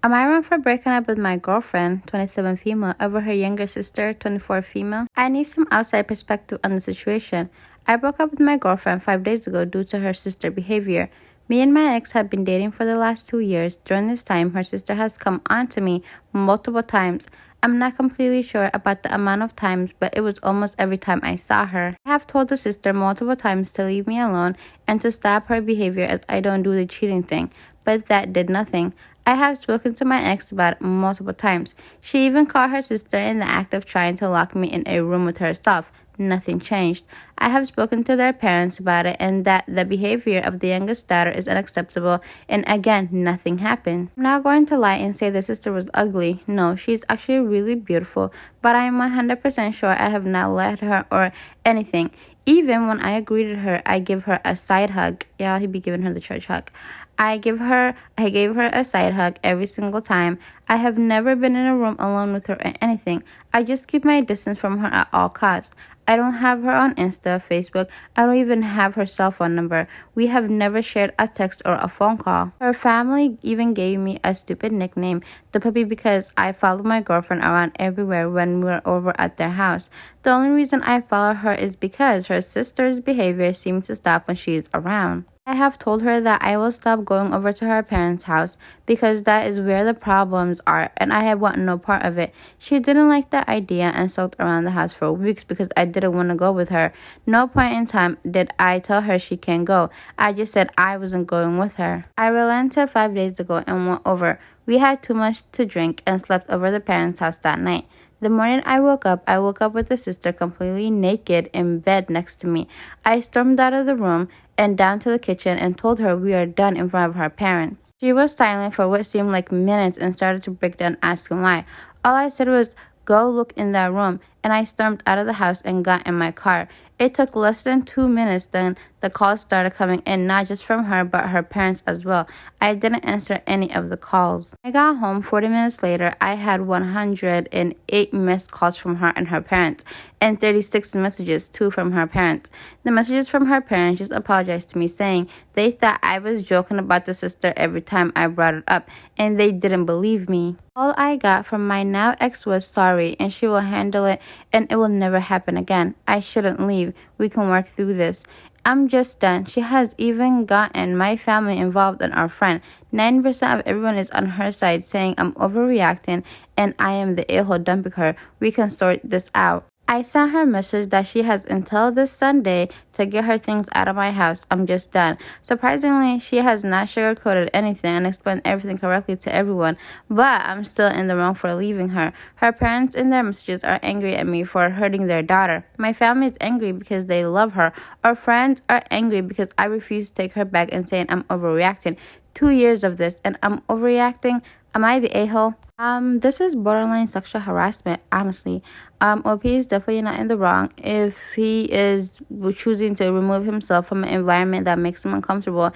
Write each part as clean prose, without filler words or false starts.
Am I wrong for breaking up with my girlfriend, 27 female, over her younger sister, 24 female? I need some outside perspective on the situation. I broke up with my girlfriend 5 days ago due to her sister behavior. Me and my ex have been dating for the last 2 years. During this time, her sister has come on to me multiple times. I'm not completely sure about the amount of times, but it was almost every time I saw her. I have told the sister multiple times to leave me alone and to stop her behavior as I don't do the cheating thing, but that did nothing. I have spoken to my ex about it multiple times. She even caught her sister in the act of trying to lock me in a room with herself. Nothing changed. I have spoken to their parents about it and that the behavior of the youngest daughter is unacceptable, and again, nothing happened. I'm not going to lie and say the sister was ugly. No, she's actually really beautiful, but I am 100% sure I have not let her or anything. Even when I greeted her, I give her a side hug. Yeah, he'd be giving her the church hug. I gave her a side hug every single time. I have never been in a room alone with her or anything. I just keep my distance from her at all costs. I don't have her on Insta, Facebook. I don't even have her cell phone number. We have never shared a text or a phone call. Her family even gave me a stupid nickname, the puppy, because I follow my girlfriend around everywhere when we're over at their house. The only reason I follow her is because her sister's behavior seems to stop when she's around. I have told her that I will stop going over to her parents' house because that is where the problems are and I want no part of it. She didn't like the idea and sulked around the house for weeks because I didn't want to go with her. No point in time did I tell her she can't go. I just said I wasn't going with her. I relented 5 days ago and went over. We had too much to drink and slept over the parents' house that night. The morning I woke up with the sister completely naked in bed next to me. I stormed out of the room and down to the kitchen and told her we are done in front of her parents. She was silent for what seemed like minutes and started to break down asking why. All I said was, "Go look in that room," and I stormed out of the house and got in my car. It took less than 2 minutes, then the calls started coming in, not just from her, but her parents as well. I didn't answer any of the calls. I got home 40 minutes later. I had 108 missed calls from her and her parents, and 36 messages, too, from her parents. The messages from her parents just apologized to me, saying they thought I was joking about the sister every time I brought it up, and they didn't believe me. All I got from my now ex was sorry, and she will handle it, and it will never happen again. I shouldn't leave. We can work through this. I'm just done. She has even gotten my family involved and our friend. 90% of everyone is on her side saying I'm overreacting and I am the a-hole dumping her. We can sort this out. I sent her a message that she has until this Sunday to get her things out of my house. I'm just done. Surprisingly, she has not sugarcoated anything and explained everything correctly to everyone, but I'm still in the wrong for leaving her. Her parents in their messages are angry at me for hurting their daughter. My family is angry because they love her. Our friends are angry because I refuse to take her back and saying I'm overreacting. 2 years of this and I'm overreacting. Am I the a-hole? This is borderline sexual harassment, honestly. OP is definitely not in the wrong if he is choosing to remove himself from an environment that makes him uncomfortable,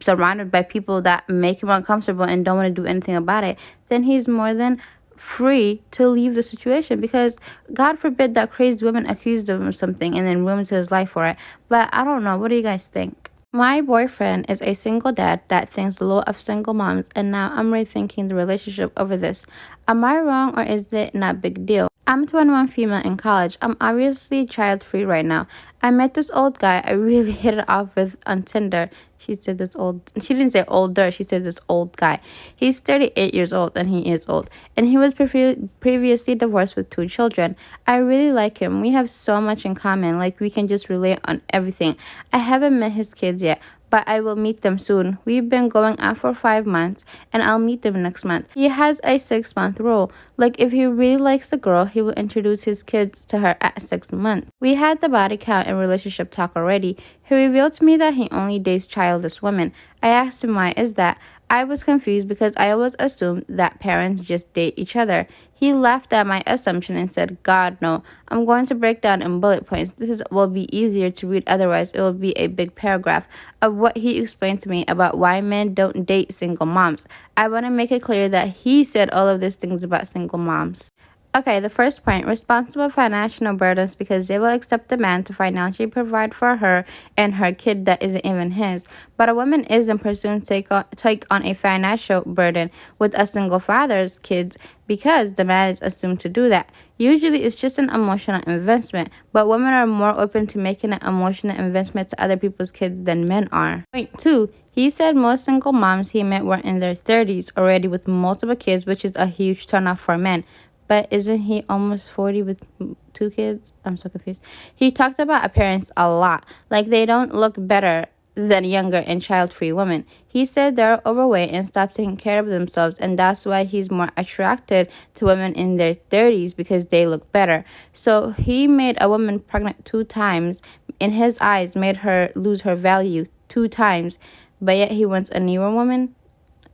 surrounded by people that make him uncomfortable and don't want to do anything about it. Then he's more than free to leave the situation, because God forbid that crazy woman accused him of something and then ruins his life for it. But I don't know. What do you guys think? My boyfriend is a single dad that thinks low of single moms, and now I'm rethinking the relationship over this. Am I wrong, or is it not a big deal? I'm 21 female in college. I'm obviously child-free right now. I met this old guy I really hit it off with on Tinder. She didn't say older, she said this old guy. He's 38 years old, and he is old. And he was previously divorced with 2 children. I really like him. We have so much in common. Like, we can just relate on everything. I haven't met his kids yet, but I will meet them soon. We've been going out for 5 months, and I'll meet them next month. He has a 6-month rule. Like, if he really likes the girl, he will introduce his kids to her at 6 months. We had the body count and relationship talk already. He revealed to me that he only dates childless women. I asked him why is that. I was confused because I always assumed that parents just date each other. He laughed at my assumption and said, "God, no. I'm going to break down in bullet points. Will be easier to read, otherwise it will be a big paragraph of what he explained to me about why men don't date single moms. I want to make it clear that he said all of these things about single moms. Okay, the first point, responsible financial burdens, because they will accept the man to financially provide for her and her kid that isn't even his. But a woman isn't pursuing to take on a financial burden with a single father's kids because the man is assumed to do that. Usually it's just an emotional investment, but women are more open to making an emotional investment to other people's kids than men are. Point two, he said most single moms he met were in their 30s already with multiple kids, which is a huge turnoff for men. But isn't he almost 40 with two kids? I'm so confused. He talked about appearance a lot. Like they don't look better than younger and child-free women. He said they're overweight and stopped taking care of themselves, and that's why he's more attracted to women in their 30s because they look better. So he made a woman pregnant 2 times. In his eyes, made her lose her value 2 times. But yet he wants a newer woman.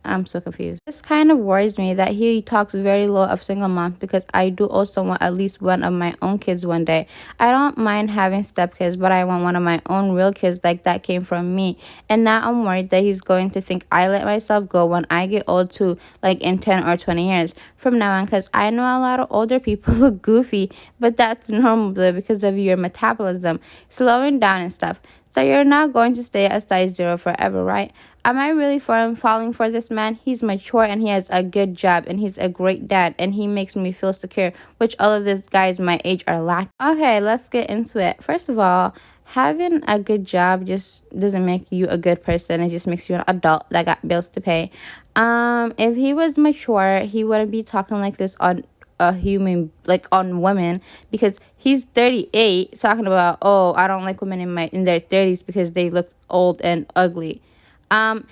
I'm so confused. This kind of worries me that he talks very low of single moms because I do also want at least one of my own kids one day. I don't mind having stepkids, but I want one of my own real kids like that came from me. And now I'm worried that he's going to think I let myself go when I get old too, like in 10 or 20 years from now on, because I know a lot of older people look goofy, but that's normal though because of your metabolism slowing down and stuff. So you're not going to stay at size 0 forever, right? Am I really falling for this man? He's mature and he has a good job and he's a great dad and he makes me feel secure, which all of these guys my age are lacking. Okay, let's get into it. First of all, having a good job just doesn't make you a good person. It just makes you an adult that got bills to pay. If he was mature, he wouldn't be talking like this on a human, like on women, because he's 38 talking about, oh, I don't like women in their 30s because they look old and ugly. And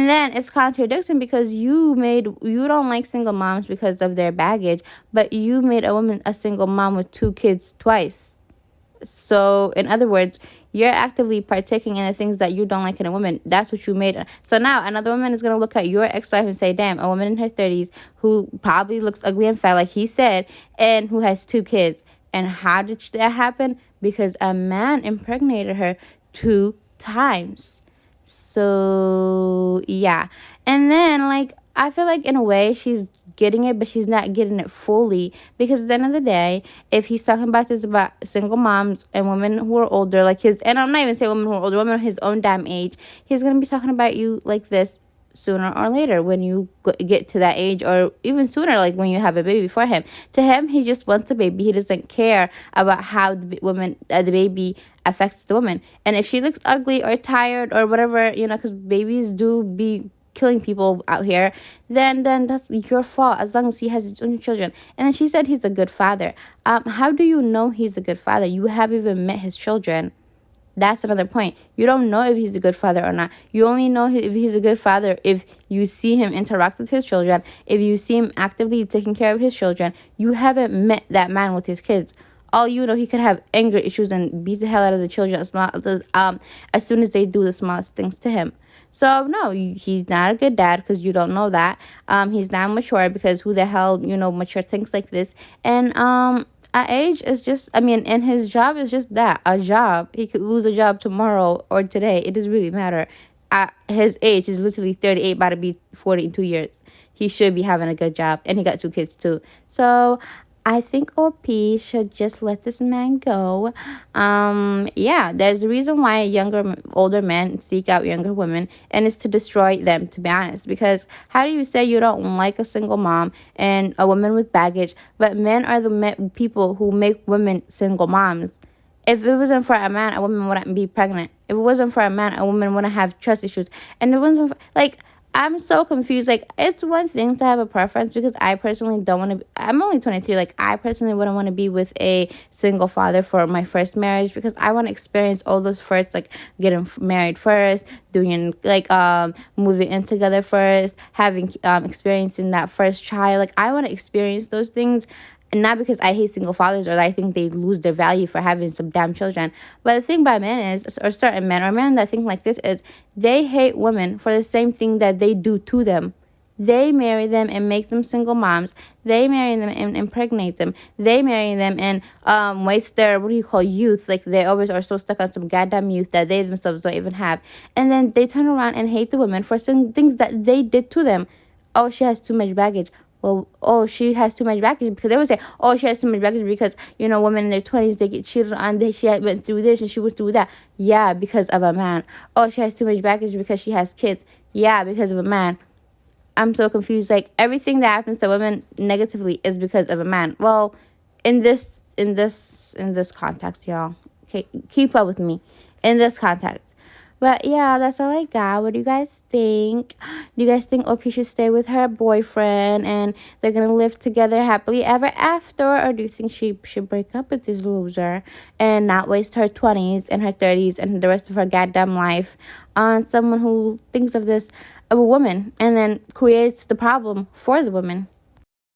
then it's contradicting because you don't like single moms because of their baggage, but you made a woman a single mom with 2 kids twice. So in other words, you're actively partaking in the things that you don't like in a woman. That's what you made. So now another woman is going to look at your ex-wife and say, damn, a woman in her 30s who probably looks ugly and fat like he said, and who has 2 kids. And how did that happen? Because a man impregnated her 2 times. So yeah. And then like I feel like in a way she's getting it, but she's not getting it fully, because at the end of the day, if he's talking about this about single moms and women who are older like his, and I'm not even saying women who are older, women his own damn age, he's gonna be talking about you like this sooner or later when you get to that age, or even sooner, like when you have a baby for him. To him, he just wants a baby. He doesn't care about how the baby affects the woman. And if she looks ugly or tired or whatever, because babies do be killing people out here, then that's your fault, as long as he has his own children. And then she said he's a good father. How do you know he's a good father? You haven't even met his children. That's another point. You don't know if he's a good father or not. You only know if he's a good father if you see him interact with his children, if you see him actively taking care of his children. You haven't met that man with his kids. All you know, he could have anger issues and beat the hell out of the children as soon as they do the smallest things to him. So no, he's not a good dad because you don't know that. He's not mature because who the hell mature thinks like this. And at age is just, and his job is just that, a job. He could lose a job tomorrow or today. It doesn't really matter. At his age, he's literally 38, about to be 40 in 2 years. He should be having a good job, and he got 2 kids too. So I think OP should just let this man go. Yeah, there's a reason why older men seek out younger women, and it's to destroy them, to be honest. Because how do you say you don't like a single mom and a woman with baggage, but men are the people who make women single moms? If it wasn't for a man, a woman wouldn't be pregnant. If it wasn't for a man, a woman wouldn't have trust issues. And it wasn't I'm so confused. Like, it's one thing to have a preference, because I personally don't want to. I'm only 23. Like, I personally wouldn't want to be with a single father for my first marriage, because I want to experience all those firsts, like getting married first, doing moving in together first, having experiencing that first child. Like, I want to experience those things. And not because I hate single fathers or I think they lose their value for having some damn children. But the thing about men is, or certain men, or men that think like this, is they hate women for the same thing that they do to them. They marry them and make them single moms. They marry them and impregnate them. They marry them and waste their, youth. Like, they always are so stuck on some goddamn youth that they themselves don't even have. And then they turn around and hate the women for some things that they did to them. Oh, she has too much baggage. well, oh, she has too much baggage, because they would say, oh, she has too much baggage because, women in their 20s, they get cheated on, she went through this and she went through that. Yeah, because of a man. Oh, she has too much baggage because she has kids. Yeah, because of a man. I'm so confused. Like, everything that happens to women negatively is because of a man. Well, in this context, y'all. Okay, keep up with me. In this context. But yeah, that's all I got. What do you guys think? Do you guys think Oki should stay with her boyfriend and they're gonna live together happily ever after? Or do you think she should break up with this loser and not waste her 20s and her 30s and the rest of her goddamn life on someone who thinks of this of a woman and then creates the problem for the woman?